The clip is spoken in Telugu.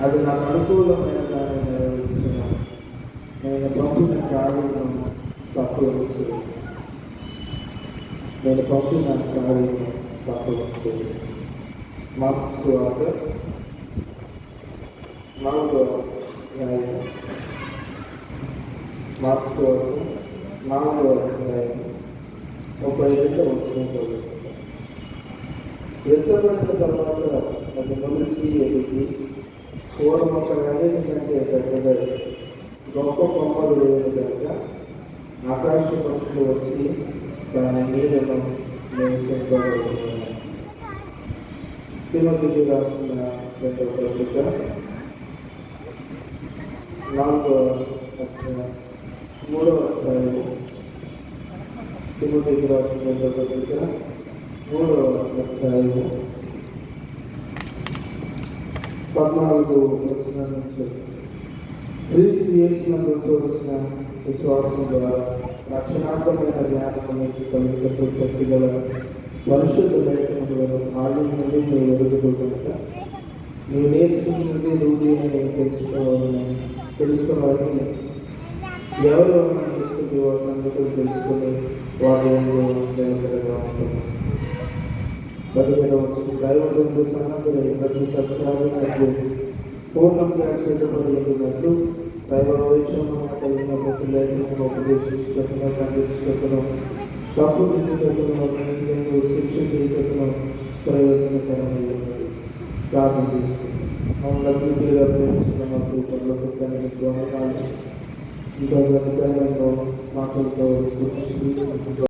అది నాకు అనుకూలమైన దాన్ని నెరవేరుస్తున్నాను. నేను పంపిన కార్యము సఫలమవుతుంది. నేను పంపిన కార్యము సఫలమవుతుంది. మార్కు సువార్త 4వ అధ్యాయం. మార్కు సువార్త 4వ అధ్యాయం 32వ వచనం చదువుకుంటాం. ఎత్తబడిన తర్వాత అది మొలిచి ఎదిగి పూర్వం ఒక వెండి కంటే పెద్దదై గొప్ప కొమ్మలు వేయను కనుక ఆకాశ పక్షులు వచ్చి దాని నీడను నివసింపబడుతున్నాయి. తిమోతికి రాసిన 2వ పత్రిక 4వ అధ్యాయం 3వ అధ్యాయం. తిమోతికి రాసిన 2వ పత్రిక 3వ అధ్యాయం 14వ వచనం నుంచి క్రీస్తు యేసునందు చూసిన విశ్వాసం ద్వారా రక్షణాత్మకమైన జ్ఞానం మీకు కలుగుతూ శక్తి గల పరిశుద్ధ లేఖనములను ఆలయం నుండి మీరు ఎదుగుతుంట నీవు నేర్చుకున్నది రూఢి అని నేను తెలుసుకోవాలని ఎవరు నేర్చుకుంటే వారి సంగతులు తెలుసుకుని వారి దేవతలుగా ఉంటుంది. దైవజనులు సన్నద్ధులై ప్రతి సత్కార్యములకు పూర్ణంగా సిద్ధపడినట్లు దైవవేషము కలిగిన ప్రతి లేఖనము ఉపదేశించుటకును ఖండించుటకును తప్పు దిద్దుటకును శిక్ష చేయుటకును ప్రయోజనకరమైనది. ప్రార్థన చేస్తుంది. మమ్మల్ని ప్రేమిస్తున్న మాకు పనులకు ఇంకా మాటలతో